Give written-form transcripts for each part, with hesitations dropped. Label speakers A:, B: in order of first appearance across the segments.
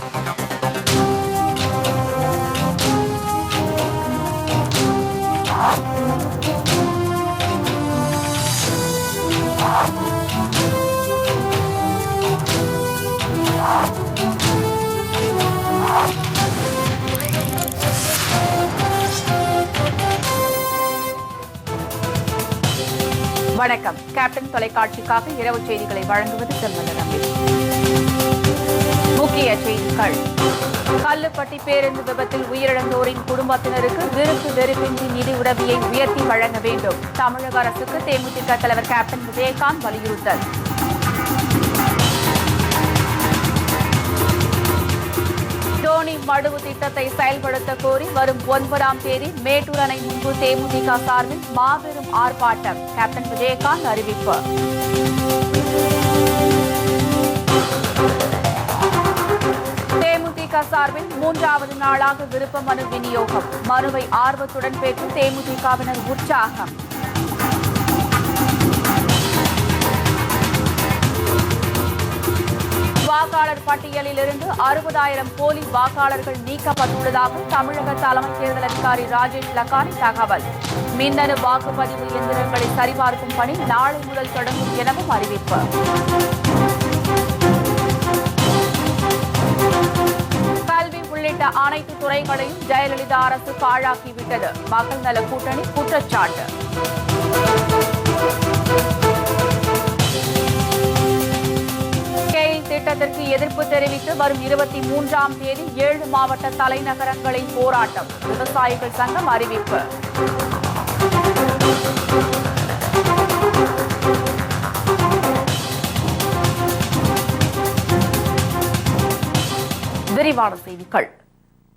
A: வணக்கம். கேப்டன் தொலைக்காட்சிக்காக இரவு செய்திகளை வழங்குவது செல்வன ரமேஷ். முக்கிய செய்திகள்: கல்லுப்பட்டி பேருந்து விபத்தில் உயிரிழந்தோரின் குடும்பத்தினருக்கு விருப்பு வெறுப்பின்றி நிதி உதவியை உயர்த்தி வழங்க வேண்டும். தமிழக அரசுக்கு தேமுதிக தலைவர் கேப்டன் விஜயகாந்த் வலியுறுத்தல். தோனி மடுவு திட்டத்தை செயல்படுத்த கோரி வரும் 9ஆம் தேதி மேட்டூர் அணை முன்பு தேமுதிக சார்பில் மாபெரும் ஆர்ப்பாட்டம். கேப்டன் விஜயகாந்த் அறிவிப்பு. தேமுதிக சார்பில் 3வது நாளாக விருப்ப மனு விநியோகம். மனுவை ஆர்வத்துடன் பெற்று தேமுதிகவினர் உற்சாகம். வாக்காளர் பட்டியலில் இருந்து 60,000 போலி வாக்காளர்கள் நீக்கப்பட்டுள்ளதாக தமிழக தலைமை தேர்தல் அதிகாரி ராஜேஷ் லக்கானி தகவல். மின்னணு வாக்குப்பதிவு இயந்திரங்களை சரிபார்க்கும் பணி நாளை முதல் தொடங்கும் எனவும் அறிவிப்பு. கல்வி உள்ளிட்ட அனைத்து துறைகளையும் ஜெயலலிதா அரசு பாழாக்கிவிட்டது. மக்கள் நல கூட்டணி குற்றச்சாட்டு. திட்டத்திற்கு எதிர்ப்பு தெரிவித்து வரும் 23ஆம் தேதி 7 மாவட்ட தலைநகரங்களில் போராட்டம். விவசாயிகள் சங்கம் அறிவிப்பு. விரிவான செய்திகள்.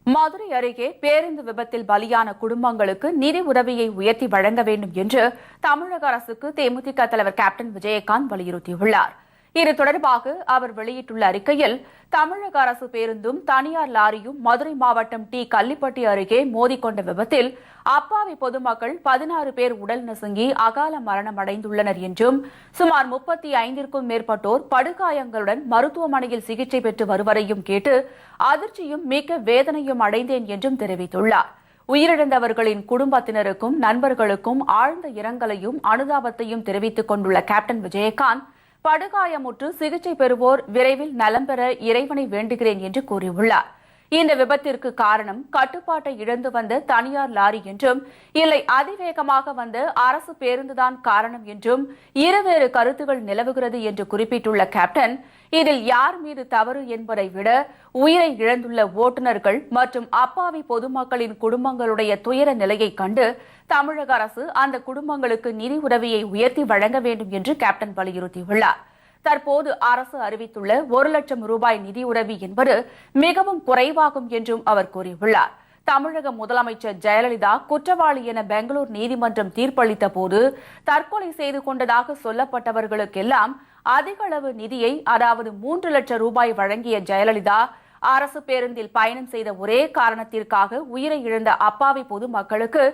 A: மதுரை அருகே பேருந்து விபத்தில் பலியான குடும்பங்களுக்கு நிதி உதவியை உயர்த்தி வழங்க வேண்டும் என்று தமிழக அரசுக்கு தேமுதிக தலைவர் கேப்டன் விஜயகாந்த் வலியுறுத்தியுள்ளார். இது தொடர்பாக அவர் வெளியிட்டுள்ள அறிக்கையில், தமிழக அரசு பேருந்தும் தனியார் லாரியும் மதுரை மாவட்டம் டி கள்ளிப்பட்டி அருகே மோதிக்கொண்ட விபத்தில் அப்பாவி பொதுமக்கள் 16 பேர் உடல் நசுங்கி அகால மரணம் அடைந்துள்ளனர் என்றும், சுமார் 35க்கும் மேற்பட்டோர் படுகாயங்களுடன் மருத்துவமனையில் சிகிச்சை பெற்று வருவதையும் கேட்டு அதிர்ச்சியும் மிக்க வேதனையும் அடைந்தேன் என்றும் தெரிவித்துள்ளார். உயிரிழந்தவர்களின் குடும்பத்தினருக்கும் நண்பர்களுக்கும் ஆழ்ந்த இரங்கலையும் அனுதாபத்தையும் தெரிவித்துக் கொண்டுள்ள கேப்டன் விஜயகாந்த், படுகாயமுற்று சிகிச்சை பெறுவோர் விரைவில் நலம் பெற இறைவனை வேண்டுகிறேன் என்று கூறியுள்ளார். இந்த விபத்திற்கு காரணம் கட்டுப்பாட்டை இழந்து வந்த தனியார் லாரி என்றும், இல்லை அதிவேகமாக வந்த அரசு பேருந்துதான் காரணம் என்றும் இருவேறு கருத்துகள் நிலவுகிறது என்று குறிப்பிட்டுள்ள கேப்டன், இதில் யார் மீது தவறு என்பதை விட உயிரை இழந்துள்ள ஓட்டுநர்கள் மற்றும் அப்பாவி பொதுமக்களின் குடும்பங்களுடைய துயர நிலையை கண்டு தமிழக அரசு அந்த குடும்பங்களுக்கு நிதி உதவியை உயர்த்தி வழங்க வேண்டும் என்று கேப்டன் வலியுறுத்தியுள்ளார். தற்போது அரசு அறிவித்துள்ள 1 லட்சம் ரூபாய் நிதியுதவி என்பது மிகவும் குறைவாகும் என்றும் அவர் கூறியுள்ளார். தமிழக முதலமைச்சர் ஜெயலலிதா குற்றவாளி என பெங்களூர் நீதிமன்றம் தீர்ப்பளித்த போது தற்கொலை செய்து கொண்டதாக சொல்லப்பட்டவர்களுக்கெல்லாம் அதிக அளவு நிதியை, அதாவது 3 லட்சம் ரூபாய் வழங்கிய ஜெயலலிதா, அரசு பேருந்தில் பயணம் செய்த ஒரே காரணத்திற்காக உயிரை இழந்த அப்பாவி பொதுமக்களுக்கு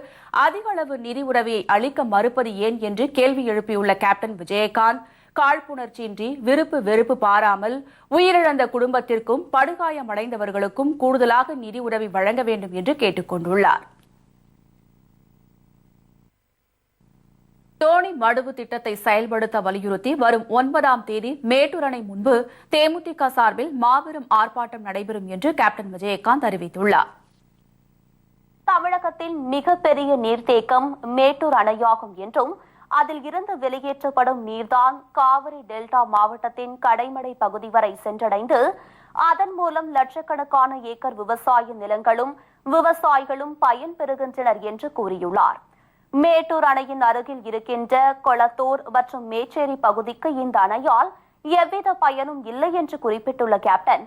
A: அதிக அளவு நிதி உதவியை அளிக்க மறுப்பது ஏன் என்று கேள்வி எழுப்பியுள்ள கேப்டன் விஜயகாந்த், காழ்ப்புணர்ச்சியின்றி விருப்பு வெறுப்பு பாராமல் உயிரிழந்த குடும்பத்திற்கும் படுகாயமடைந்தவர்களுக்கும் கூடுதலாக நிதி உதவி வழங்க வேண்டும் என்று கேட்டுக் கொண்டுள்ளார். தோனி மடுவு திட்டத்தை செயல்படுத்த வலியுறுத்தி வரும் 9ஆம் தேதி மேட்டூர் அணை முன்பு தேமுதிக சார்பில் மாபெரும் ஆர்ப்பாட்டம் நடைபெறும் என்று கேப்டன் விஜயகாந்த் அறிவித்துள்ளார்.
B: தமிழகத்தின் மிகப்பெரிய நீர்த்தேக்கம் மேட்டூர் அணையாகும் என்றும், அதில் இருந்து வெளியேற்றப்படும் நீர்தான் காவிரி டெல்டா மாவட்டத்தின் கடைமடை பகுதி வரை சென்றடைந்து அதன் மூலம் லட்சக்கணக்கான ஏக்கர் விவசாய நிலங்களும் விவசாயிகளும் பயன்பெறுகின்றனர் என்று கூறியுள்ளார். மேட்டூர் அணையின் அருகில் இருக்கின்ற கொளத்தூர் மற்றும் மேச்சேரி பகுதிக்கு இந்த அணையால் எவ்வித பயனும் இல்லை என்று குறிப்பிட்டுள்ள கேப்டன்,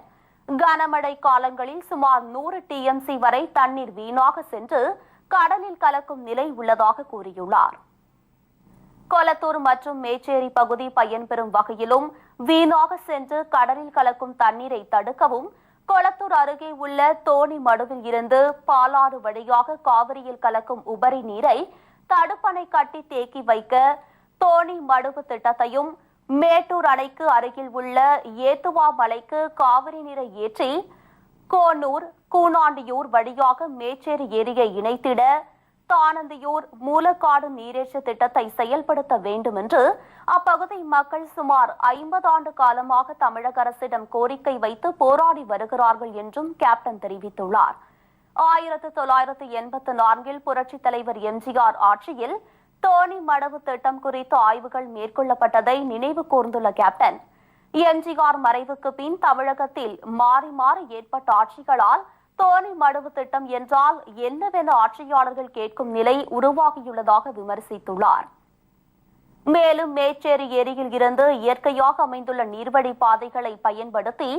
B: கனமழை காலங்களில் சுமார் 100 TMC வரை தண்ணீர் வீணாக சென்று கடலில் கலக்கும் நிலை உள்ளதாக கூறியுள்ளார். கொளத்தூர் மற்றும் மேச்சேரி பகுதி பயன்பெறும் வகையிலும் வீணாக சென்று கடலில் கலக்கும் தண்ணீரை தடுக்கவும் கொளத்தூர் அருகே உள்ள தோனி மடுவில் இருந்து பாலாறு வழியாக காவிரியில் கலக்கும் உபரி நீரை தடுப்பணை கட்டி தேக்கி வைக்க தோனி மடுவு திட்டத்தையும், மேட்டூர் அணைக்கு அருகில் உள்ள ஏத்துவா மலைக்கு காவிரி நீரை ஏற்றி கோனூர், கூனாண்டியூர் வழியாக மேச்சேரி ஏரியை இணைத்திட தானந்தியூர் மூலக்காடு நீரேற்று திட்டத்தை செயல்படுத்த வேண்டும் என்று அப்பகுதி மக்கள் சுமார் 50 ஆண்டு காலமாக தமிழக அரசிடம் கோரிக்கை வைத்து போராடி வருகிறார்கள் என்றும் கேப்டன் தெரிவித்துள்ளார். 1984 புரட்சித் தலைவர் எம்ஜிஆர் ஆட்சியில் தோணி மடவு திட்டம் குறித்து ஆய்வுகள் மேற்கொள்ளப்பட்டதை நினைவு கூர்ந்துள்ள கேப்டன், எம்ஜிஆர் மறைவுக்கு பின் தமிழகத்தில் மாறி மாறி ஏற்பட்ட ஆட்சிகளால் தோணி மடுவு திட்டம் என்றால் என்னவென ஆட்சியாளர்கள் கேட்கும் நிலை உருவாகியுள்ளதாக விமர்சித்துள்ளார். மேலும் மேச்சேரி ஏரியில் இருந்து இயற்கையாக அமைந்துள்ள நீர்வழி பாதைகளை பயன்படுத்தி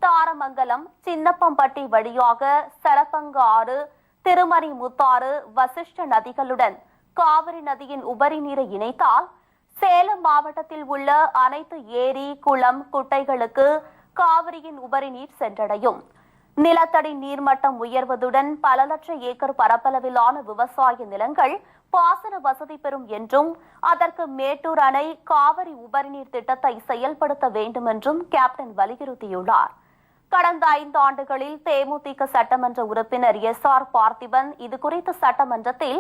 B: தாரமங்கலம், சின்னப்பம்பட்டி வழியாக சரப்பங்க ஆறு, திருமணி முத்தாறு, வசிஷ்ட நதிகளுடன் காவிரி நதியின் உபரி நீரை இணைத்தால் சேலம் மாவட்டத்தில் உள்ள அனைத்து ஏரி, குளம், குட்டைகளுக்கு காவிரியின் உபரி நீர் சென்றடையும். நிலத்தடி நீர்மட்டம் உயர்வதுடன் பல லட்சம் ஏக்கர் பரப்பளவிலான விவசாய நிலங்கள் பாசன வசதி பெறும் என்றும் அதற்கு மேட்டூர் அணை காவிரி உபரிநீர் திட்டத்தை செயல்படுத்த வேண்டும் என்றும் கேப்டன் வலியுறுத்தியுள்ளார். கடந்த 5 ஆண்டுகளில் தேமுதிக சட்டமன்ற உறுப்பினர் SR பார்த்திபன் இதுகுறித்து சட்டமன்றத்தில்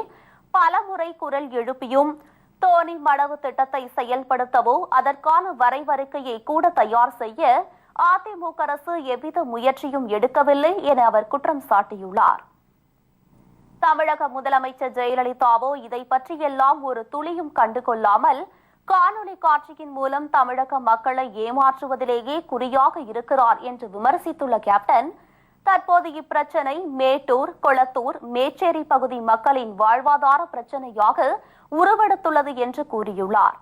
B: பலமுறை குரல் எழுப்பியும் தோணி மடவு திட்டத்தை செயல்படுத்தவோ அதற்கான வரைவறிக்கையை கூட தயார் செய்ய அதிமுக அரசு எவ்வித முயற்சியும் எடுக்கவில்லை என அவர் குற்றம் சாட்டியுள்ளார். தமிழக முதலமைச்சர் ஜெயலலிதாவோ இதை பற்றியெல்லாம் ஒரு துளியும் கண்டுகொள்ளாமல் காணொலி காட்சியின் மூலம் தமிழக மக்களை ஏமாற்றுவதிலேயே குறியாக இருக்கிறார் என்று விமர்சித்துள்ள கேப்டன், தற்போது இப்பிரச்சனை மேட்டூர், கொளத்தூர், மேச்சேரி பகுதி மக்களின் வாழ்வாதார பிரச்சனையாக உருவெடுத்துள்ளது என்று கூறியுள்ளார்.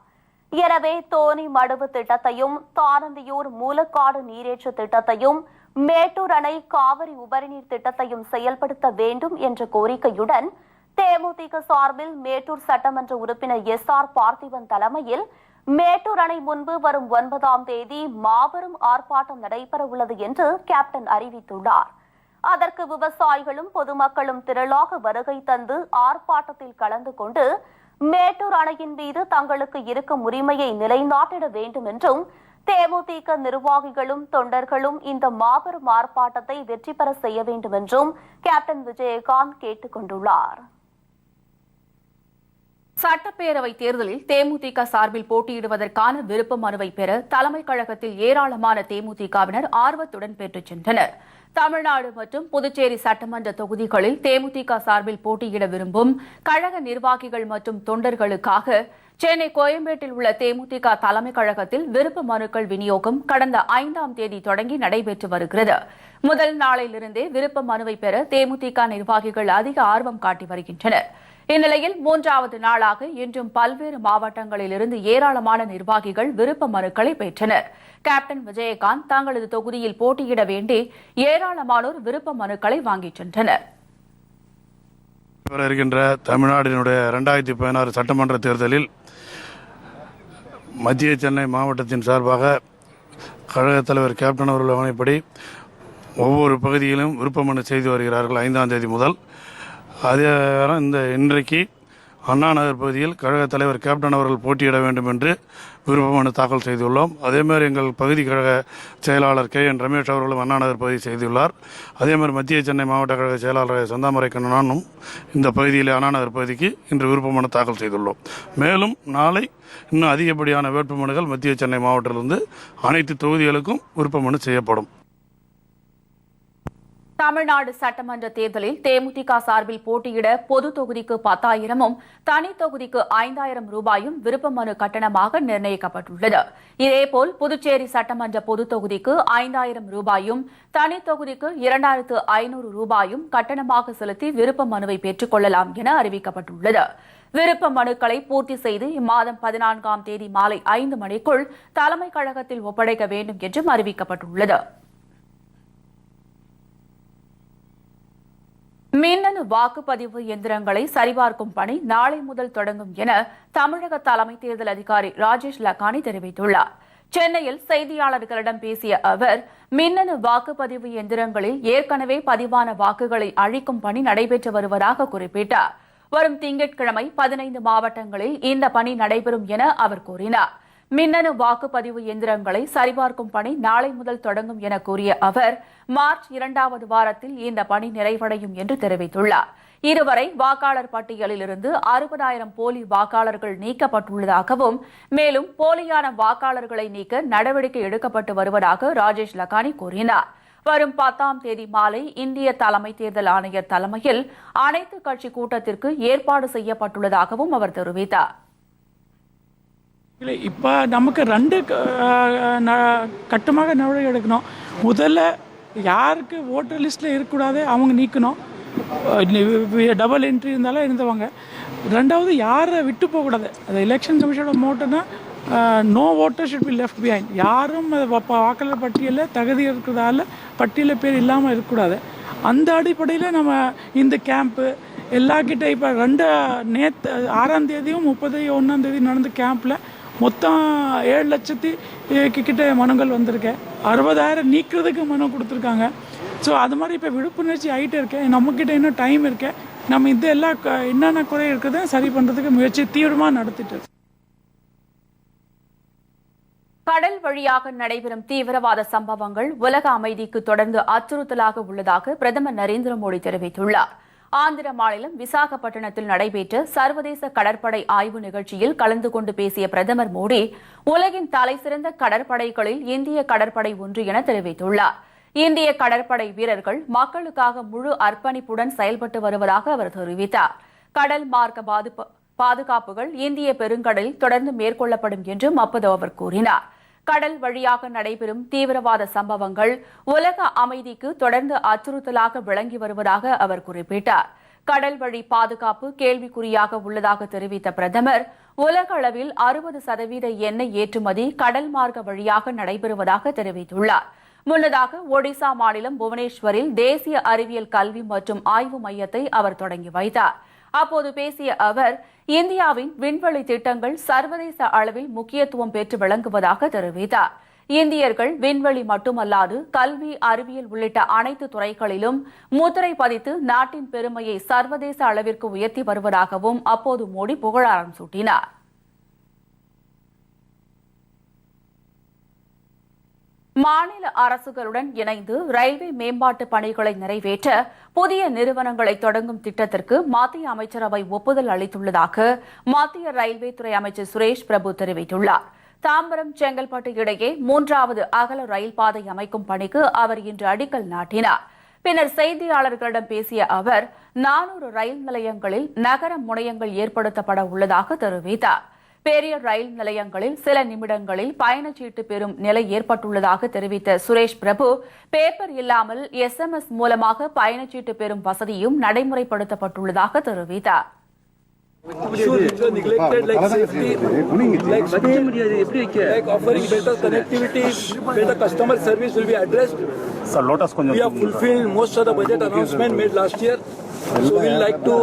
B: எனவே தோணி மடுவு திட்டத்தையும், தானந்தியூர் மூலக்காடு நீரேற்று திட்டத்தையும், மேட்டூர் அணை காவிரி உபரிநீர் திட்டத்தையும் செயல்படுத்த வேண்டும் என்ற கோரிக்கையுடன் தேமுதிக சார்பில் மேட்டூர் சட்டமன்ற உறுப்பினர் SR பார்த்திபன் தலைமையில் மேட்டூர் அணை முன்பு வரும் 9ஆம் தேதி மாபெரும் ஆர்ப்பாட்டம் நடைபெற உள்ளது என்று கேப்டன் அறிவித்துள்ளார். அதற்கு விவசாயிகளும் பொதுமக்களும் திரளாக வருகை தந்து ஆர்ப்பாட்டத்தில் கலந்து கொண்டு மேட்டூர் அணையின் மீது தங்களுக்கு இருக்கும் உரிமையை நிலைநாட்டிட வேண்டும் என்றும் தேமுதிக நிர்வாகிகளும் தொண்டர்களும் இந்த மாபெரும் ஆர்ப்பாட்டத்தை வெற்றி பெற செய்ய வேண்டும் என்றும் கேப்டன் விஜயகாந்த் கேட்டுக் கொண்டுள்ளார்.
A: சட்டப்பேரவை தேர்தலில் தேமுதிக சார்பில் போட்டியிடுவதற்கான விருப்ப மனுவை பெற தலைமைக் கழகத்தில் ஏராளமான தேமுதிகவினர் ஆர்வத்துடன் பெற்றுச் சென்றனர். தமிழ்நாடு மற்றும் புதுச்சேரி சட்டமன்ற தொகுதிகளில் தேமுதிக சார்பில் போட்டியிட விரும்பும் கழக நிர்வாகிகள் மற்றும் தொண்டர்களுக்காக சென்னை கோயம்பேட்டில் உள்ள தேமுதிக தலைமைக் கழகத்தில் விருப்ப மனுக்கள் விநியோகம் கடந்த 5ஆம் தேதி தொடங்கி நடைபெற்று வருகிறது. முதல் நாளிலிருந்தே விருப்ப மனுவை பெற தேமுதிக நிர்வாகிகள் அதிக ஆர்வம் காட்டி வருகின்றனர். இந்நிலையில் 3வது நாளாக இன்றும் பல்வேறு மாவட்டங்களிலிருந்து ஏராளமான நிர்வாகிகள் விருப்ப மனுக்களை பெற்றனர். கேப்டன் விஜயகாந்த் தங்களது தொகுதியில் போட்டியிட வேண்டி ஏராளமானோர் விருப்ப மனுக்களை வாங்கிச் சென்றனர்.
C: இருக்கின்ற தமிழ்நாட்டினுடைய 2016 சட்டமன்ற தேர்தலில் மத்திய சென்னை மாவட்டத்தின் சார்பாக கழகத் தலைவர் கேப்டன் அவர்கள் ஆணைப்படி ஒவ்வொரு பகுதியிலும் விருப்ப மனு செய்து வருகிறார்கள் 5ஆம் தேதி முதல். அதே இன்றைக்கு அண்ணா நகர் பகுதியில் கழக தலைவர் கேப்டன் அவர்கள் போட்டியிட வேண்டும் என்று விருப்ப மனு தாக்கல் செய்துள்ளோம். அதேமாதிரி எங்கள் பகுதி கழக செயலாளர் KN ரமேஷ் அவர்களும் அண்ணா நகர் பகுதி செய்துள்ளார். அதேமாதிரி மத்திய சென்னை மாவட்ட கழக செயலாளர் சந்தாமரை கண்ணனும் இந்த பகுதியில் அண்ணா நகர் பகுதிக்கு இன்று விருப்ப மனு தாக்கல் செய்துள்ளோம். மேலும் நாளை இன்னும் அதிகப்படியான வேட்புமனுகள் மத்திய சென்னை மாவட்டத்திலிருந்து அனைத்து தொகுதிகளுக்கும் விருப்ப மனு செய்யப்படும்.
A: தமிழ்நாடு சட்டமன்ற தேர்தலில் தேமுதிக சார்பில் போட்டியிட பொது தொகுதிக்கு 10,000ம் தனி தொகுதிக்கு 5,000 ரூபாயும் விருப்ப மனு கட்டணமாக நிர்ணயிக்கப்பட்டுள்ளது. இதேபோல் புதுச்சேரி சட்டமன்ற பொது தொகுதிக்கு 5,000 ரூபாயும் தனி தொகுதிக்கு 2,500 ரூபாயும் கட்டணமாக செலுத்தி விருப்ப மனுவை பெற்றுக் கொள்ளலாம் என அறிவிக்கப்பட்டுள்ளது. விருப்ப மனுக்களை பூர்த்தி செய்து இம்மாதம் 14ஆம் தேதி மாலை 5 மணிக்குள் தலைமைக் கழகத்தில் ஒப்படைக்க வேண்டும் என்றும் அறிவிக்கப்பட்டுள்ளது. மின்னணு வாக்குப்பதிவு எந்திரங்களை சரிபார்க்கும் பணி நாளை முதல் தொடங்கும் என தமிழக தலைமை தேர்தல் அதிகாரி ராஜேஷ் லக்கானி தெரிவித்துள்ளார். சென்னையில் செய்தியாளர்களிடம் பேசிய அவர், மின்னணு வாக்குப்பதிவு எந்திரங்களில் ஏற்கனவே பதிவான வாக்குகளை அழிக்கும் பணி நடைபெற்று வருவதாக குறிப்பிட்டார். வரும் திங்கட்கிழமை 15 மாவட்டங்களில் இந்த பணி நடைபெறும் என அவர் கூறினார். மின்னணு வாக்குப்பதிவு எந்திரங்களை சரிபார்க்கும் பணி நாளை முதல் தொடங்கும் என கூறிய அவர் மார்ச் 2வது வாரத்தில் இந்த பணி நிறைவடையும் என்று தெரிவித்துள்ளார். இதுவரை வாக்காளர் பட்டியலில் இருந்து 60,000 போலி வாக்காளர்கள் நீக்கப்பட்டுள்ளதாகவும் மேலும் போலியான வாக்காளர்களை நீக்க நடவடிக்கை எடுக்கப்பட்டு வருவதாக ராஜேஷ் லக்கானி கூறினார். வரும் 10ஆம் தேதி மாலை இந்திய தலைமை தேர்தல் ஆணையர் தலைமையில் அனைத்து கட்சி கூட்டத்திற்கு ஏற்பாடு செய்யப்பட்டுள்ளதாகவும் அவர் தெரிவித்தார்.
D: இல்லை, இப்போ நமக்கு 2 கட்டமாக நடவடிக்கை எடுக்கணும். முதல்ல யாருக்கு ஓட்டர் லிஸ்ட்டில் இருக்கக்கூடாது அவங்க நீக்கணும். டபுள் என்ட்ரி இருந்தாலும் இருந்தவங்க. 2வது யாரை விட்டு போகக்கூடாது. அது எலெக்ஷன் கமிஷனோட மோட்டோன்னா no voter should be left behind. யாரும் வாக்காளர் பட்டியலில் தகுதி இருக்கிறதால பட்டியலில் பேர் இல்லாமல் இருக்கக்கூடாது. அந்த அடிப்படையில் நம்ம இந்த கேம்ப்பு எல்லாக்கிட்ட இப்போ 6ஆம் தேதியும் 31ஆம் தேதி நடந்த கேம்பில் மொத்தம் 7 லட்சத்தி கிட்ட மனுங்கள் வந்திருக்கேன். 60,000 நீக்கிறதுக்கு மனு கொடுத்துருக்காங்க. ஸோ அது மாதிரி இப்போ விழிப்புணர்ச்சி ஆகிட்டே இருக்கேன். நம்மக்கிட்ட இன்னும் டைம் இருக்கேன். நம்ம இது எல்லாம் என்னென்ன குறை இருக்கிறத சரி பண்ணுறதுக்கு முயற்சி தீவிரமாக நடத்திட்டு இருக்கோம்.
A: கடல் வழியாக நடைபெறும் தீவிரவாத சம்பவங்கள் உலக அமைதிக்கு தொடர்ந்து அச்சுறுத்தலாக உள்ளதாக பிரதமர் நரேந்திர மோடி தெரிவித்துள்ளார். ஆந்திர மாநிலம் விசாகப்பட்டினத்தில் நடைபெற்ற சர்வதேச கடற்படை ஆய்வு நிகழ்ச்சியில் கலந்து கொண்டு பேசிய பிரதமர் மோடி உலகின் தலைசிறந்த கடற்படைகளில் இந்திய கடற்படை ஒன்று என தெரிவித்துள்ளார். இந்திய கடற்படை வீரர்கள் மக்களுக்காக முழு அர்ப்பணிப்புடன் செயல்பட்டு வருவதாக அவர் தெரிவித்தார். கடல் மார்க்க பாதுகாப்புகள் இந்திய பெருங்கடலில் தொடர்ந்து மேற்கொள்ளப்படும் என்றும் அப்போது அவர் கூறினார். கடல் வழியாக நடைபெறும் தீவிரவாத சம்பவங்கள் உலக அமைதிக்கு தொடர்ந்து அச்சுறுத்தலாக விளங்கி வருவதாக அவர் குறிப்பிட்டார். கடல் வழி பாதுகாப்பு கேள்விக்குறியாக உள்ளதாக தெரிவித்த பிரதமர் உலக அளவில் 60% எண்ணெய் ஏற்றுமதி கடல் மார்க்க வழியாக நடைபெறுவதாக தெரிவித்துள்ளார். முன்னதாக ஒடிசா மாநிலம் புவனேஸ்வரில் தேசிய அறிவியல் கல்வி மற்றும் ஆய்வு மையத்தை அவர் தொடங்கி வைத்தார். அப்போது பேசிய அவர் இந்தியாவின் விண்வெளி திட்டங்கள் சர்வதேச அளவில் முக்கியத்துவம் பெற்று விளங்குவதாக தெரிவித்தார். இந்தியர்கள் விண்வெளி மட்டுமல்லாது கல்வி, அறிவியல் உள்ளிட்ட அனைத்து துறைகளிலும் முத்திரை பதித்து நாட்டின் பெருமையை சர்வதேச அளவிற்கு உயர்த்தி வருவதாகவும் அப்போது மோடி புகழாரம் சூட்டினார். மாநில அரசுகளுடன் இணைந்து ரயில்வே மேம்பாட்டு பணிகளை நிறைவேற்ற புதிய நிறுவனங்களை தொடங்கும் திட்டத்திற்கு மத்திய அமைச்சரவை ஒப்புதல் அளித்துள்ளதாக மத்திய ரயில்வே துறை அமைச்சர் சுரேஷ் பிரபு தெரிவித்துள்ளார். தாம்பரம் செங்கல்பட்டு இடையே 3வது அகல ரயில் பாதை அமைக்கும் பணிக்கு அவர் இன்று அடிக்கல் நாட்டினார். பின்னர் செய்தியாளர்களிடம் பேசிய அவர் 400 ரயில் நிலையங்களில் நகர முனையங்கள் ஏற்படுத்தப்பட உள்ளதாக தெரிவித்தார். பெரிய ரயில் நிலையங்களில் சில நிமிடங்களில் பயணச்சீட்டு பெறும் நிலை ஏற்பட்டுள்ளதாக தெரிவித்த சுரேஷ் பிரபு பேப்பர் இல்லாமல் SMS மூலமாக பயணச்சீட்டு பெறும் வசதியும் நடைமுறைப்படுத்தப்பட்டுள்ளதாக தெரிவித்தார்.
E: neglected like safety, like offering better connectivity, better customer service will be addressed. We have fulfilled most of the budget announcement made last year. So we like to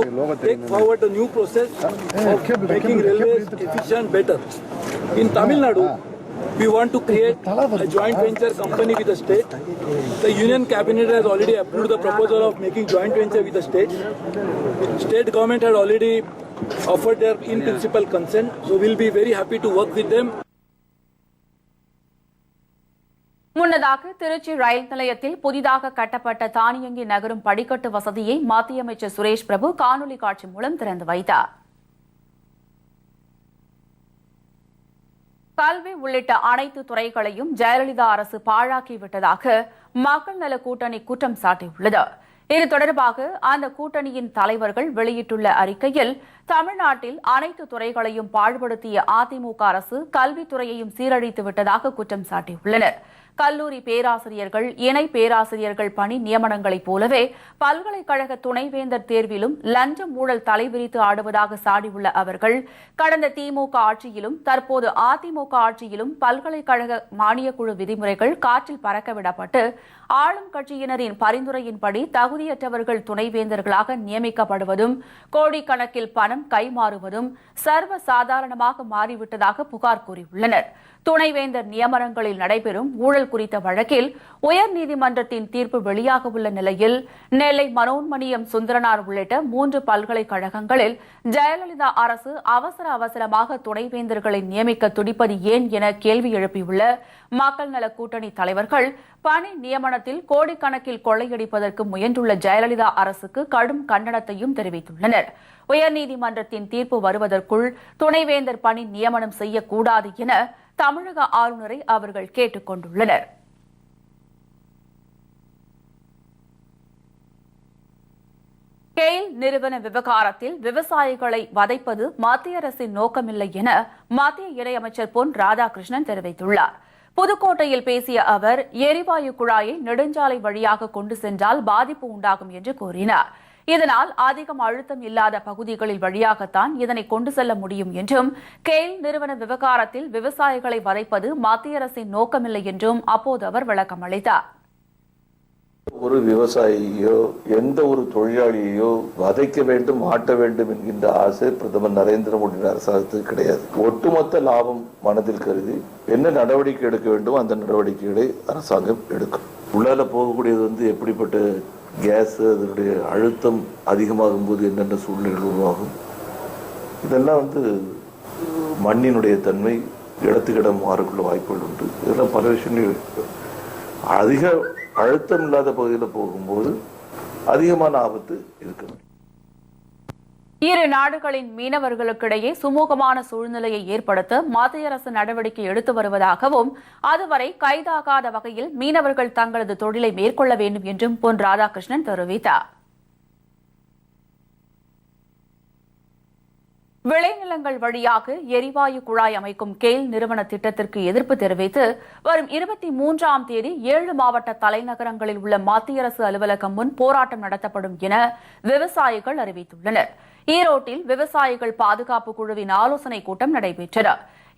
E: take forward a new process of making railways efficient better. In Tamil Nadu, we want to create a joint venture company with the state. The Union Cabinet has already approved the proposal of making joint venture with the state. State government had already offered their in-principle consent. So we'll be very happy to work with them.
A: முன்னதாக திருச்சி ரயில் நிலையத்தில் புதிதாக கட்டப்பட்ட தானியங்கி நகரும் படிக்கட்டு வசதியை மத்திய அமைச்சர் சுரேஷ் பிரபு காணொலி காட்சி மூலம் திறந்து வைத்தார். கல்வி உள்ளிட்ட அனைத்து துறைகளையும் ஜெயலலிதா அரசு பாழாக்கிவிட்டதாக மக்கள் நல கூட்டணி குற்றம் சாட்டியுள்ளது. இது தொடர்பாக அந்த கூட்டணியின் தலைவர்கள் வெளியிட்டுள்ள அறிக்கையில் தமிழ்நாட்டில் அனைத்து துறைகளையும் பாழ்படுத்திய அதிமுக அரசு கல்வித்துறையையும் சீரழித்து விட்டதாக குற்றம் சாட்டியுள்ளனர். கல்லூரி பேராசிரியர்கள், இணை பேராசிரியர்கள் பணி நியமனங்களைப் போலவே பல்கலைக்கழக துணைவேந்தர் தேர்விலும் லஞ்ச ஊழல் தலைவிரித்து ஆடுவதாக சாடியுள்ள அவர்கள் கடந்த திமுக ஆட்சியிலும் தற்போது அதிமுக ஆட்சியிலும் பல்கலைக்கழக மானியக்குழு விதிமுறைகள் காற்றில் பறக்கவிடப்பட்டு ஆளும் கட்சியினரின் பரிந்துரையின்படி தகுதியற்றவர்கள் துணைவேந்தர்களாக நியமிக்கப்படுவதும் கோடிக்கணக்கில் பணம் கைமாறுவதும் சர்வ சாதாரணமாக மாறிவிட்டதாக புகார் கூறியுள்ளனர். துணைவேந்தர் நியமனங்களில் நடைபெறும் ஊழல் குறித்த வழக்கில் உயர்நீதிமன்றத்தின் தீர்ப்பு வெளியாக உள்ள நிலையில் நெல்லை மனோன்மணியம் சுந்தரனார் உள்ளிட்ட 3 பல்கலைக்கழகங்களில் ஜெயலலிதா அரசு அவசரமாக துணைவேந்தர்களை நியமிக்க துடிப்பது ஏன் என கேள்வி எழுப்பியுள்ள மக்கள் நல கூட்டணி தலைவர்கள் பணி நியமனத்தில் கோடிக்கணக்கில் கொள்ளையடிப்பதற்கு முயன்றுள்ள ஜெயலலிதா அரசுக்கு கடும் கண்டனத்தையும் தெரிவித்துள்ளனர். உயர்நீதிமன்றத்தின் தீர்ப்பு வருவதற்குள் துணைவேந்தர் பணி நியமனம் செய்யக்கூடாது என தமிழக ஆளுநரை அவர்கள் கேட்டுக் கொண்டுள்ளனர். கெயில் நிறுவன விவகாரத்தில் விவசாயிகளை வதைப்பது மத்திய அரசின் நோக்கமில்லை என மத்திய இணையமைச்சர் பொன் ராதாகிருஷ்ணன் தெரிவித்துள்ளார். புதுக்கோட்டையில் பேசிய அவர் எரிவாயு குழாயை நெடுஞ்சாலை வழியாக கொண்டு சென்றால் பாதிப்பு உண்டாகும் என்று கூறினார். இதனால் அதிகம் அழுத்தம் இல்லாத பகுதிகளில் வழியாகத்தான் இதனை கொண்டு செல்ல முடியும் என்றும் கெயில் நிறுவன விவகாரத்தில் விவசாயிகளை வதைப்பது மத்திய அரசின் நோக்கமில்லை என்றும் அப்போது அவர் விளக்கம் அளித்தார்.
F: ஒரு விவசாயியோ எந்த ஒரு தொழிலாளியோ வதைக்க வேண்டும், ஆட்ட வேண்டும் என்கின்ற ஆசை பிரதமர் நரேந்திர மோடி அரசாங்கத்துக்கு கிடையாது. ஒட்டுமொத்த லாபம் மனதில் கருதி என்ன நடவடிக்கை எடுக்க வேண்டும் அந்த நடவடிக்கைகளை அரசாங்கம் எடுக்கும். உள்ளால போகக்கூடியது எப்படிப்பட்ட கேஸ், அதனுடைய அழுத்தம் அதிகமாகும் போது என்னென்ன சூழ்நிலைகள் உருவாகும், இதெல்லாம் மண்ணினுடைய தன்மை இடத்துக்கிடம் மாறக்குள்ள வாய்ப்புகள் உண்டு. இதெல்லாம் பல விஷயங்கள் அதிக அழுத்தம் இல்லாத பகுதியில் போகும்போது அதிகமான ஆபத்து இருக்கு.
A: இரு நாடுகளின் மீனவர்களுக்கிடையே சுமூகமான சூழ்நிலையை ஏற்படுத்த மத்திய அரசு நடவடிக்கை எடுத்து வருவதாகவும் அதுவரை கைதாகாத வகையில் மீனவர்கள் தங்களது தொழிலை மேற்கொள்ள வேண்டும் என்றும் பொன் ராதாகிருஷ்ணன் தெரிவித்தார். விளைநிலங்கள் வழியாக எரிவாயு குழாய் அமைக்கும் கெயில் நிறுவன திட்டத்திற்கு எதிர்ப்பு தெரிவித்து வரும் 23ஆம் தேதி 7 மாவட்ட தலைநகரங்களில் உள்ள மத்திய அரசு அலுவலகம் முன் போராட்டம் நடத்தப்படும் என விவசாயிகள் அறிவித்துள்ளனர். ஈரோட்டில் விவசாயிகள் பாதுகாப்பு குழுவின் ஆலோசனைக் கூட்டம் நடைபெற்றது.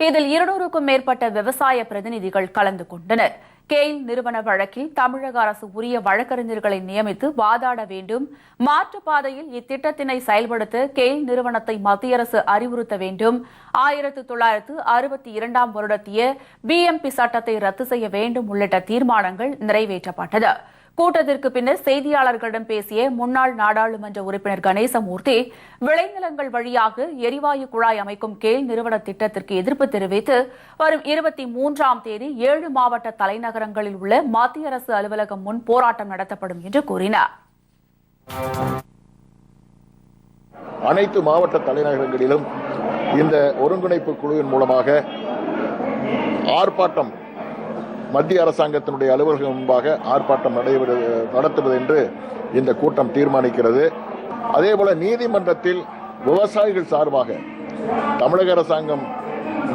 A: இதில் 200க்கும் மேற்பட்ட விவசாய பிரதிநிதிகள் கலந்து கொண்டனர். கெயில் நிறுவன வழக்கில் தமிழக அரசு உரிய வழக்கறிஞர்களை நியமித்து வாதாட வேண்டும், மாற்றுப்பாதையில் இத்திட்டத்தினை செயல்படுத்த கெயில் நிறுவனத்தை மத்திய அரசு அறிவுறுத்த வேண்டும், 1962ஆம் வருடத்திய பிஎம்பி சட்டத்தை ரத்து செய்ய வேண்டும் உள்ளிட்ட தீர்மானங்கள் நிறைவேற்றப்பட்டது. கூட்டத்திற்கு பின்னர் செய்தியாளர்களிடம் பேசிய முன்னாள் நாடாளுமன்ற உறுப்பினர் கணேசமூர்த்தி, விளைநிலங்கள் வழியாக எரிவாயு குழாய் அமைக்கும் கெயில் நிறுவன திட்டத்திற்கு எதிர்ப்பு தெரிவித்து வரும் 23ஆம் தேதி 7 மாவட்ட தலைநகரங்களில் உள்ள மத்திய அரசு அலுவலகம் முன் போராட்டம் நடத்தப்படும் என்று கூறினார்.
G: அனைத்து மாவட்ட தலைநகரங்களிலும் இந்த ஒருங்கிணைப்பு குழுவின் மூலமாக ஆர்ப்பாட்டம், மத்திய அரசாங்கத்தினுடைய அலுவலகம் முன்பாக ஆர்ப்பாட்டம் நடத்துவது என்று இந்த கூட்டம் தீர்மானிக்கிறது. அதேபோல நீதிமன்றத்தில் விவசாயிகள் சார்பாக தமிழக அரசாங்கம்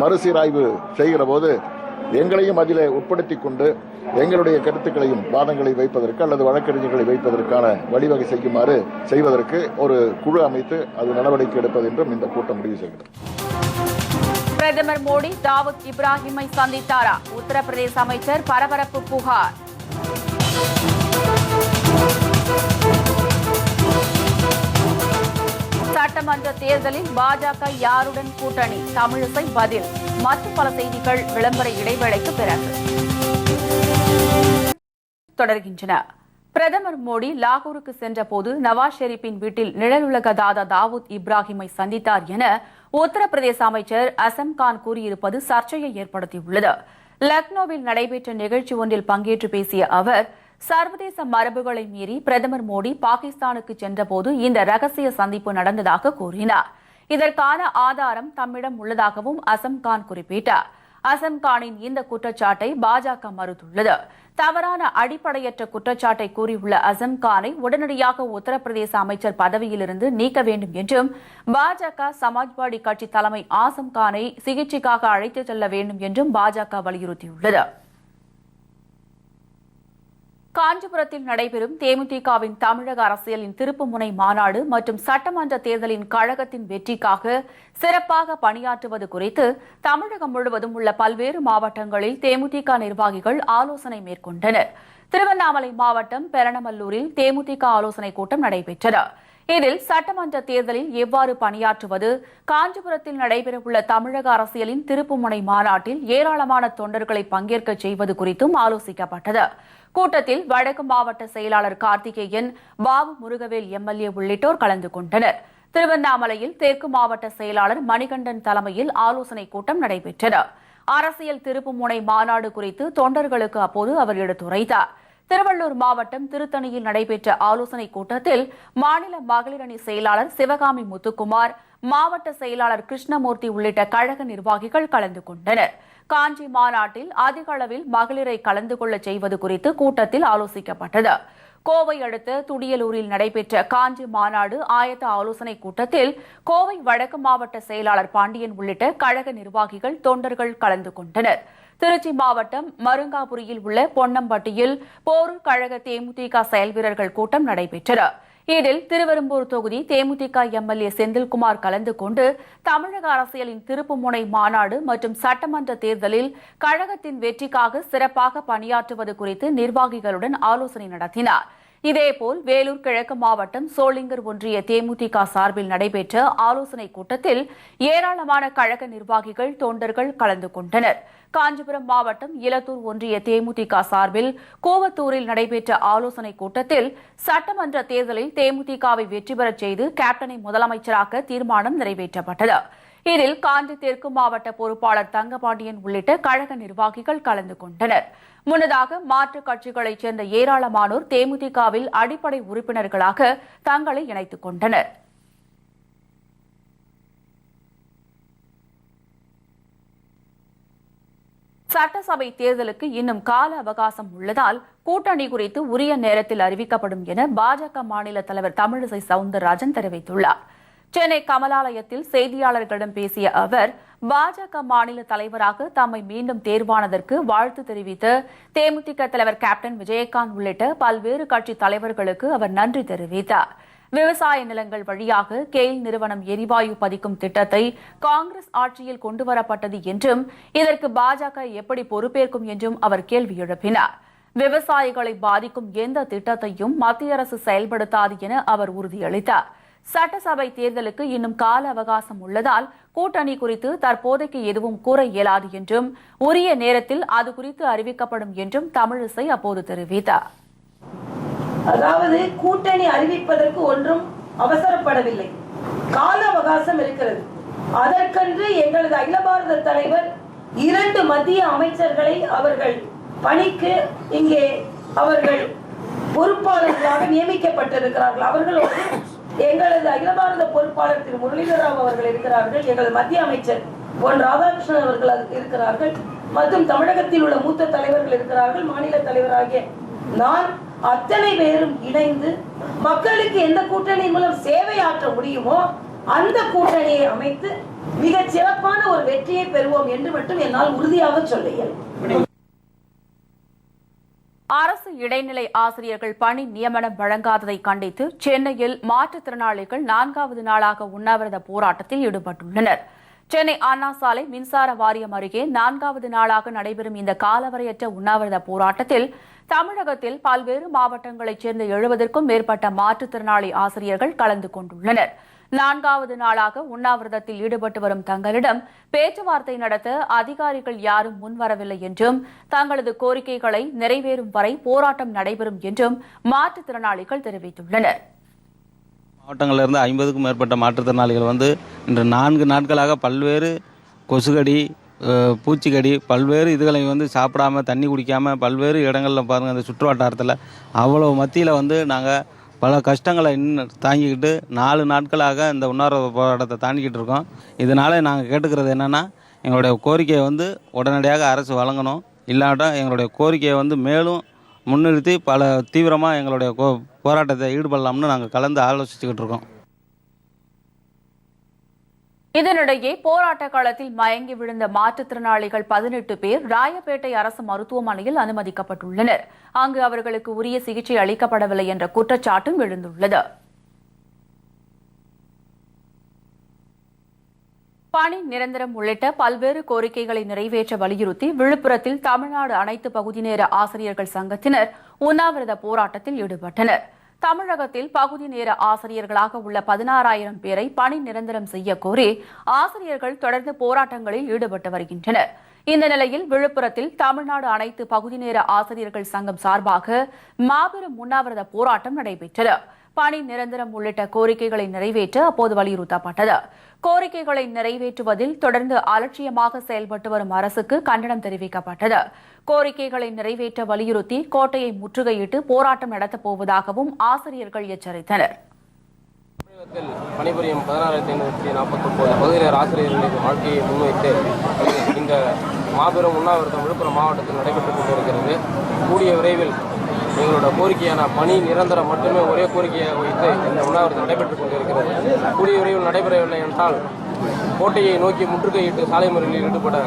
G: மறுசீராய்வு செய்கிற போது எங்களையும் அதில் உட்படுத்திக் கொண்டு எங்களுடைய கருத்துக்களையும் வாதங்களை வைப்பதற்கு அல்லது வழக்கறிஞர்களை வைப்பதற்கான வழிவகை செய்வதற்கு ஒரு குழு அமைத்து அது நடவடிக்கை எடுப்பது என்றும் இந்த கூட்டம் முடிவு செய்கிறது.
A: பிரதமர் மோடி தாவூத் இப்ராஹிமை சந்தித்தாரா? உத்தரப்பிரதேச அமைச்சர் பரபரப்பு புகார். சட்டமன்ற தேர்தலில் பாஜக யாருடன் கூட்டணி? தமிழிசை பதில். மற்ற பல செய்திகள் விளம்பர இடைவேளைக்கு பிறகு தொடர்கின்றன. பிரதமர் மோடி லாகூருக்கு சென்றபோது நவாஸ் ஷெரீப்பின் வீட்டில் நிழலுலக தாதா தாவூத் இப்ராஹிமை சந்தித்தார் என உத்தரப்பிரதேச அமைச்சர் அசம் கான் கூறியிருப்பது சர்ச்சையை ஏற்படுத்தியுள்ளது. லக்னோவில் நடைபெற்ற நிகழ்ச்சி ஒன்றில் பங்கேற்று பேசிய அவர், சர்வதேச மரபுகளை மீறி பிரதமர் மோடி பாகிஸ்தானுக்கு சென்றபோது இந்த ரகசிய சந்திப்பு நடந்ததாக கூறினார். இதற்கான ஆதாரம் தம்மிடம் உள்ளதாகவும் அசம் கான் குறிப்பிட்டார். அசம் கானின் இந்த குற்றச்சாட்டை பாஜக மறுத்துள்ளது. தவறான அடிப்படையற்ற குற்றச்சாட்டை கூறியுள்ள அசம் கானை உடனடியாக உத்தரப்பிரதேச அமைச்சர் பதவியிலிருந்து நீக்க வேண்டும் என்றும் பாஜக சமாஜ்வாடி கட்சி தலைமை ஆசம் கானை சிகிச்சைக்காக அழைத்துச் செல்ல வேண்டும் என்றும் பாஜக வலியுறுத்தியுள்ளது. காஞ்சிபுரத்தில் நடைபெறும் தேமுதிகவின் தமிழக அரசியலின் திருப்புமுனை மாநாடு மற்றும் சட்டமன்ற தேர்தலின் கழகத்தின் வெற்றிக்காக சிறப்பாக பணியாற்றுவது குறித்து தமிழகம் முழுவதும் உள்ள பல்வேறு மாவட்டங்களில் தேமுதிக நிர்வாகிகள் ஆலோசனை மேற்கொண்டனர். திருவண்ணாமலை மாவட்டம் பெரணமல்லூரில் தேமுதிக ஆலோசனைக் கூட்டம் நடைபெற்றது. இதில் சட்டமன்ற தேர்தலில் எவ்வாறு பணியாற்றுவது, காஞ்சிபுரத்தில் நடைபெறவுள்ள தமிழக அரசியலின் திருப்புமுனை மாநாட்டில் ஏராளமான தொண்டர்களை பங்கேற்க செய்வது குறித்தும் ஆலோசிக்கப்பட்டது. கூட்டத்தில் வடக்கு மாவட்ட செயலாளர் கார்த்திகேயன், பாபு முருகவேல் எம்எல்ஏ உள்ளிட்டோர் கலந்து கொண்டனர். திருவண்ணாமலையில் தெற்கு மாவட்ட செயலாளர் மணிகண்டன் தலைமையில் ஆலோசனைக் கூட்டம் நடைபெற்றது. அரசியல் திருப்புமுனை மாநாடு குறித்து தொண்டர்களுக்கு அப்போது அவர் எடுத்துரைத்தார். திருவள்ளூர் மாவட்டம் திருத்தணியில் நடைபெற்ற ஆலோசனைக் கூட்டத்தில் மாநில மகளிர் அணி செயலாளர் சிவகாமி முத்துக்குமார், மாவட்ட செயலாளர் கிருஷ்ணமூர்த்தி உள்ளிட்ட கழக நிர்வாகிகள் கலந்து கொண்டனர். காஞ்சி மாநாட்டில் அதிக அளவில் மகளிரை கலந்து கொள்ள செய்வது குறித்து கூட்டத்தில் ஆலோசிக்கப்பட்டது. கோவை அடுத்த துடியலூரில் நடைபெற்ற காஞ்சி மாநாடு ஆயத்த ஆலோசனைக் கூட்டத்தில் கோவை வடக்கு மாவட்ட செயலாளர் பாண்டியன் உள்ளிட்ட கழக நிர்வாகிகள், தொண்டர்கள் கலந்து கொண்டனர். திருச்சி மாவட்டம் மருங்காபுரியில் உள்ள பொன்னம்பட்டியில் போரூர் கழக தேமுதிக செயல் வீரர்கள் கூட்டம் நடைபெற்றது. இதில் திருவெரும்பூர் தொகுதி தேமுதிக எம்எல்ஏ செந்தில்குமார் கலந்து கொண்டு தமிழக அரசியலின் திருப்புமுனை மாநாடு மற்றும் சட்டமன்ற தேர்தலில் கழகத்தின் வெற்றிக்காக சிறப்பாக பணியாற்றுவது குறித்து நிர்வாகிகளுடன் ஆலோசனை நடத்தினார். இதேபோல் வேலூர் கிழக்கு மாவட்டம் சோளிங்கர் ஒன்றிய தேமுதிக சார்பில் நடைபெற்ற ஆலோசனைக் கூட்டத்தில் ஏராளமான கழக நிர்வாகிகள், தொண்டர்கள் கலந்து கொண்டனர். காஞ்சிபுரம் மாவட்டம் இலத்தூர் ஒன்றிய தேமுதிக சார்பில் கூவத்தூரில் நடைபெற்ற ஆலோசனைக் கூட்டத்தில் சட்டமன்ற தேர்தலில் தேமுதிகவை வெற்றி பெறச் செய்து கேப்டனை முதலமைச்சராக்க தீர்மானம் நிறைவேற்றப்பட்டது. இதில் காஞ்சி தெற்கு மாவட்ட பொறுப்பாளர் தங்கபாண்டியன் உள்ளிட்ட கழக நிர்வாகிகள் கலந்து கொண்டனர். முன்னதாக மாற்றுக் கட்சிகளைச் சேர்ந்த ஏராளமானோர் தேமுதிகவில் அடிப்படை உறுப்பினர்களாக தங்களை இணைத்துக் கொண்டனர். சட்டசபை தேர்தலுக்கு இன்னும் கால அவகாசம் உள்ளதால் கூட்டணி குறித்து உரிய நேரத்தில் அறிவிக்கப்படும் என பாஜக மாநில தலைவர் தமிழிசை சவுந்தரராஜன் தெரிவித்துள்ளார். சென்னை கமலாலயத்தில் செய்தியாளர்களிடம் பேசிய அவர், பாஜக மாநில தலைவராக தம்மை மீண்டும் தேர்வானதற்கு வாழ்த்து தெரிவித்து தேமுதிக தலைவர் கேப்டன் விஜயகாந்த் உள்ளிட்ட பல்வேறு கட்சி தலைவர்களுக்கு அவர் நன்றி தெரிவித்தார். விவசாய நிலங்கள் வழியாக கெயில் நிறுவனம் எரிவாயு பதிக்கும் திட்டத்தை காங்கிரஸ் ஆட்சியில் கொண்டுவரப்பட்டது என்றும் இதற்கு பாஜக எப்படி பொறுப்பேற்கும் என்றும் அவர் கேள்வி எழுப்பினார். விவசாயிகளை பாதிக்கும் எந்த திட்டத்தையும் மத்திய அரசு செயல்படுத்தாது என அவர் உறுதியளித்தார். சட்டசபை தேர்தலுக்கு இன்னும் கால அவகாசம் உள்ளதால் கூட்டணி குறித்து தற்போதைக்கு எதுவும் கூற இயலாது என்றும் உரிய நேரத்தில் அது குறித்து அறிவிக்கப்படும் என்றும் தமிழிசை அப்போது தெரிவித்தார்.
H: அதாவது கூட்டணி அறிவிப்பதற்கு ஒன்றும் அவசரப்படவில்லை, கால அவகாசம் இருக்கிறது. அதற்கென்று எங்களது அகில பாரத தலைவர் 2 மத்திய அமைச்சர்களை அவர்கள் பணிக்கு இங்கே அவர்கள் பொறுப்பாளர்களாக நியமிக்கப்பட்டிருக்கிறார்கள். அவர்களோடு எங்களது அகில பாரத பொறுப்பாளர் திரு முரளிதர் ராவ் அவர்கள் இருக்கிறார்கள், எங்களது மத்திய அமைச்சர் பொன் ராதாகிருஷ்ணன் அவர்கள் இருக்கிறார்கள், மற்றும் தமிழகத்தில் உள்ள மூத்த தலைவர்கள் இருக்கிறார்கள். மாநில தலைவராகிய நான், அத்தனை பேரும் இணைந்து மக்களுக்கு எந்த கூட்டணி மூலம் சேவை ஆற்ற முடியுமோ அந்த கூட்டணியை அமைத்து மிக சிறப்பான ஒரு வெற்றியை பெறுவோம் என்று மட்டும் என்னால் உறுதியாக சொல்ல இயலும்.
A: அரசு இடைநிலை ஆசிரியர்கள் பணி நியமனம் வழங்காததை கண்டித்து சென்னையில் மாற்றுத்திறனாளிகள் 4வது நாளாக உண்ணாவிரத போராட்டத்தில் ஈடுபட்டுள்ளனர். சென்னை அண்ணா சாலை மின்சார வாரியம் அருகே 4வது நாளாக நடைபெறும் இந்த காலவரையற்ற உண்ணாவிரத போராட்டத்தில் தமிழகத்தில் பல்வேறு மாவட்டங்களைச் சேர்ந்த 70க்கும் மேற்பட்ட மாற்றுத்திறனாளி ஆசிரியர்கள் கலந்து கொண்டுள்ளனர். 4வது நாளாக உண்ணாவிரதத்தில் ஈடுபட்டு வரும் தங்களிடம் பேச்சுவார்த்தை நடத்த அதிகாரிகள் யாரும் முன்வரவில்லை என்றும் தங்களது கோரிக்கைகளை நிறைவேறும் வரை போராட்டம் நடைபெறும் என்றும் மாற்றுத்திறனாளிகள் தெரிவித்துள்ளனர்.
I: மாவட்டங்களிலிருந்து 50க்கும் மேற்பட்ட மாற்றுத்திறனாளிகள் இன்று 4 நாட்களாக பல்வேறு கொசுகடி, பூச்சிக்கடி, பல்வேறு இதுகளை சாப்பிடாமல் தண்ணி குடிக்காமல் பல்வேறு இடங்களில் பாருங்கள், அந்த சுற்று வட்டாரத்தில் அவ்வளோ மத்தியில் நாங்கள் பல கஷ்டங்களை இன்னும் தாங்கிக்கிட்டு 4 நாட்களாக இந்த உண்ணாவிரத போராட்டத்தை தாண்டிக்கிட்டு இருக்கோம். இதனால் நாங்கள் கேட்டுக்கிறது என்னென்னா, எங்களுடைய கோரிக்கையை உடனடியாக அரசு வழங்கணும். இல்லாட்டா எங்களுடைய கோரிக்கையை மேலும் முன்னிறுத்தி பல தீவிரமாக எங்களுடைய போராட்டத்தை ஈடுபடலாம்னு நாங்கள் கலந்து ஆலோசிச்சுக்கிட்டு இருக்கோம்.
A: இதனிடையே போராட்ட களத்தில் மயங்கி விழுந்த மாற்றுத்திறனாளிகள் 18 பேர் ராயப்பேட்டை அரசு மருத்துவமனையில் அனுமதிக்கப்பட்டுள்ளனர். அங்கு அவர்களுக்கு உரிய சிகிச்சை அளிக்கப்படவில்லை என்ற குற்றச்சாட்டும் எழுந்துள்ளது. பணி நிரந்தரம் உள்ளிட்ட பல்வேறு கோரிக்கைகளை நிறைவேற்ற வலியுறுத்தி விழுப்புரத்தில் தமிழ்நாடு அனைத்து பகுதி நேர ஆசிரியர்கள் சங்கத்தினர் உண்ணாவிரத போராட்டத்தில் ஈடுபட்டனர். தமிழகத்தில் பகுதி நேர ஆசிரியர்களாக உள்ள 16,000 பேரை பணி நிரந்தரம் செய்ய கோரி ஆசிரியர்கள் தொடர்ந்து போராட்டங்களில் ஈடுபட்டு வருகின்றனர். இந்த நிலையில் விழுப்புரத்தில் தமிழ்நாடு அனைத்து பகுதி நேர ஆசிரியர்கள் சங்கம் சார்பாக மாபெரும் உண்ணாவிரத போராட்டம் நடைபெற்றது. பணி நிரந்தரம் உள்ளிட்ட கோரிக்கைகளை நிறைவேற்ற அப்போது வலியுறுத்தப்பட்டது. கோரிக்கைகளை நிறைவேற்றுவதில் தொடர்ந்து அலட்சியமாக செயல்பட்டு வரும் அரசுக்கு கண்டனம் தெரிவிக்கப்பட்டது. கோரிக்கைகளை நிறைவேற்ற வலியுறுத்தி கோட்டையை முற்றுகையிட்டு போராட்டம் நடத்தப் போவதாகவும் ஆசிரியர்கள் எச்சரித்தனர்.
J: பணிபுரியும் 16,549 பகுதிநேர ஆசிரியர்களின் வாழ்க்கையை முன்வைத்து இந்த மாபெரும் உண்ணாவிரதம் விழுப்புரம் மாவட்டத்தில் நடைபெற்றுக் கொண்டிருக்கிறது. கூடிய விரைவில் எங்களோட கோரிக்கையான பணி நிரந்தரம் மட்டுமே ஒரே கோரிக்கையை வைத்து இந்த உண்ணாவிரதம் நடைபெற்றுக் கொண்டிருக்கிறது. கூடிய விரைவில் நடைபெறவில்லை என்றால் கோட்டையை நோக்கி முற்றுகையிட்டு சாலை மறியலில் ஈடுபட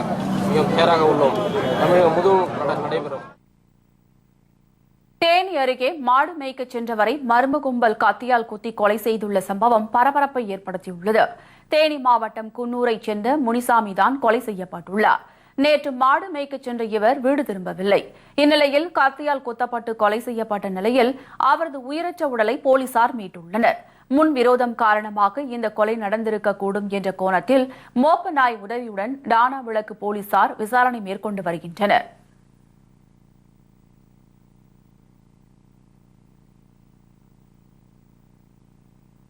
J: மிக தயாராக உள்ளோம். தமிழகம் முழுவதும் நடைபெறும்.
A: தேனி அருகே மாடு மேய்க்க சென்றவரை மர்ம கும்பல் கத்தியால் குத்தி கொலை செய்துள்ள சம்பவம் பரபரப்பை ஏற்படுத்தியுள்ளது. தேனி மாவட்டம் குன்னூரைச் சேர்ந்த முனிசாமி தான் கொலை செய்யப்பட்டுள்ளார். நேற்று மாடு மேய்க்க சென்ற இவர் வீடு திரும்பவில்லை. இந்நிலையில் கத்தியால் குத்தப்பட்டு கொலை செய்யப்பட்ட நிலையில் அவரது உயிரற்ற உடலை போலீசார் மீட்டுள்ளனர். முன் விரோதம் காரணமாக இந்த கொலை நடந்திருக்கக்கூடும் என்ற கோணத்தில் மோப்ப நாய் உதவியுடன் டானா விளக்கு போலீசார் விசாரணை மேற்கொண்டு வருகின்றனர்.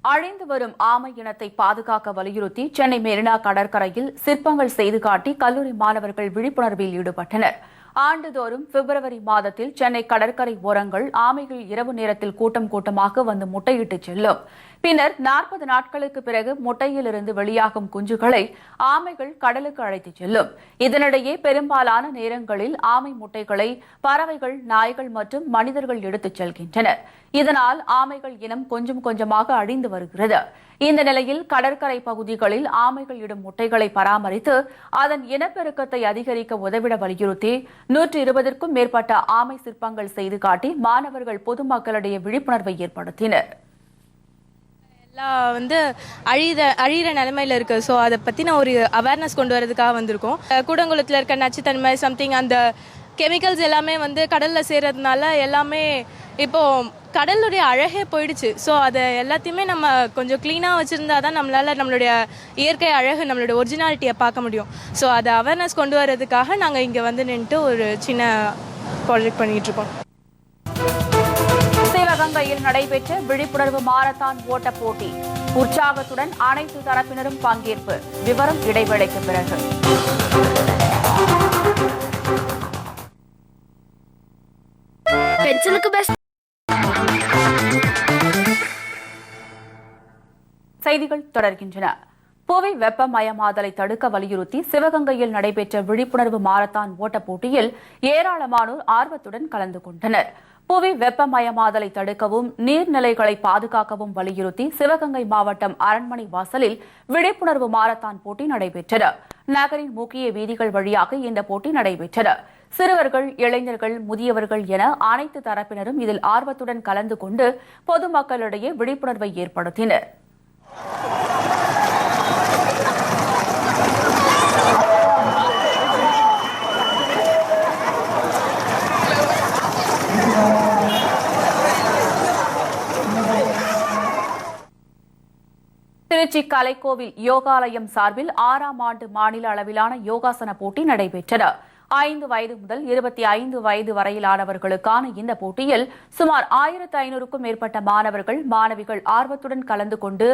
A: அழிந்து வரும் ஆமை இனத்தை பாதுகாக்க வலியுறுத்தி சென்னை மெரினா கடற்கரையில் சிற்பங்கள் செய்து காட்டி கல்லூரி மாணவர்கள் விழிப்புணர்வில் ஈடுபட்டனர். ஆண்டுதோறும் பிப்ரவரி மாதத்தில் சென்னை கடற்கரை ஓரங்கள் ஆமைகள் இரவு நேரத்தில் கூட்டம் கூட்டமாக வந்து முட்டையிட்டு செல்லும். பின்னர் 40 நாட்களுக்கு பிறகு முட்டையிலிருந்து வெளியாகும் குஞ்சுகளை ஆமைகள் கடலுக்கு அழைத்துச் செல்லும். இதனிடையே பெரும்பாலான நேரங்களில் ஆமை முட்டைகளை பறவைகள், நாய்கள் மற்றும் மனிதர்கள் எடுத்துச் செல்கின்றனர். இதனால் ஆமைகள் இனம் கொஞ்சம் கொஞ்சமாக அழிந்து வருகிறது. இந்த நிலையில் கடற்கரை பகுதிகளில் ஆமைகள் இடும் முட்டைகளை பராமரித்து அதன் இனப்பெருக்கத்தை அதிகரிக்க உதவிட வலியுறுத்தி 120க்கும் மேற்பட்ட ஆமை சிற்பங்கள் செய்து காட்டி மாணவர்கள் பொதுமக்களிடையே விழிப்புணர்வை ஏற்படுத்தினர்.
K: அழியிற நிலைமையில இருக்கு. ஸோ அதை பற்றின ஒரு அவேர்னஸ் கொண்டு வரதுக்காக வந்திருக்கோம். கூடங்குளத்தில் இருக்க நச்சுத்தன்மை சம்திங் அந்த கெமிக்கல்ஸ் எல்லாமே கடலில் சேர்றதுனால எல்லாமே இப்போ கடலுடைய அழகே போயிடுச்சு. ஸோ அதை எல்லாத்தையுமே நம்ம கொஞ்சம் க்ளீனாக வச்சுருந்தா தான் நம்மளால் நம்மளுடைய இயற்கை அழகு, நம்மளுடைய ஒரிஜினாலிட்டியை பார்க்க முடியும். ஸோ அதை அவேர்னஸ் கொண்டு வரதுக்காக நாங்கள் இங்கே நின்றுட்டு ஒரு சின்ன ப்ராஜெக்ட் பண்ணிகிட்டு இருக்கோம்.
A: சிவகங்கையில் நடைபெற்ற விழிப்புணர்வு மாரத்தான் ஓட்ட போட்டி உற்சாகத்துடன் அனைத்து தரப்பினரும் பங்கேற்பு. விவரம் இடைவேளைக்கு பிறகு. செய்திகள் தொடர்கின்றன. புவி வெப்பமயமாதலை தடுக்க வலியுறுத்தி சிவகங்கையில் நடைபெற்ற விழிப்புணர்வு மாரத்தான் ஓட்ட போட்டியில் ஏராளமானோர் ஆர்வத்துடன் கலந்து கொண்டனர். புவி வெப்பமயமாதலை தடுக்கவும் நீர்நிலைகளை பாதுகாக்கவும் வலியுறுத்தி சிவகங்கை மாவட்டம் அரண்மனை வாசலில் விழிப்புணர்வு மாரத்தான் போட்டி நடைபெற்றது. நகரின் முக்கிய வீதிகள் வழியாக இந்த போட்டி நடைபெற்றது. சிறுவர்கள், இளைஞர்கள், முதியவர்கள் என அனைத்து தரப்பினரும் இதில் ஆர்வத்துடன் கலந்து கொண்டு பொதுமக்களிடையே விழிப்புணர்வை ஏற்படுத்தினர். திருச்சி கலைக்கோவில் யோகாலயம் சார்பில் 6ஆம் ஆண்டு மாநில அளவிலான யோகாசன போட்டி நடைபெற்றது. 5 வயது முதல் 25 வயது வரையிலானவர்களுக்கான இந்த போட்டியில் சுமார் 1500க்கும் மேற்பட்ட மாணவர்கள், மாணவிகள் ஆர்வத்துடன் கலந்து கொண்டு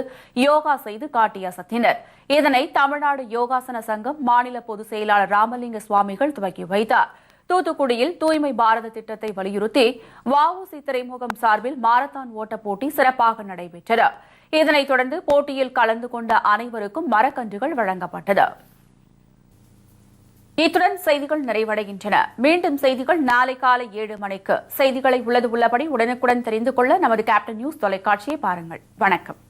A: யோகா செய்து காட்டி அசத்தினர். இதனை தமிழ்நாடு யோகாசன சங்கம் மாநில பொதுச் செயலாளர் ராமலிங்க சுவாமிகள் துவக்கி வைத்தார். தூத்துக்குடியில் தூய்மை பாரத திட்டத்தை வலியுறுத்தி வஉசி துறைமுகம் சார்பில் மாரத்தான் ஓட்ட போட்டி சிறப்பாக நடைபெற்றது. இதனைத் தொடர்ந்து போட்டியில் கலந்து கொண்ட அனைவருக்கும் மரக்கன்றுகள் வழங்கப்பட்டது. இத்துடன் செய்திகள் நிறைவடைகின்றன. மீண்டும் செய்திகள் நாளை காலை 7 மணிக்கு. செய்திகளை உள்ளது உள்ளபடி உடனுக்குடன் தெரிந்து கொள்ள நமது கேப்டன் நியூஸ் தொலைக்காட்சியை பாருங்கள். வணக்கம்.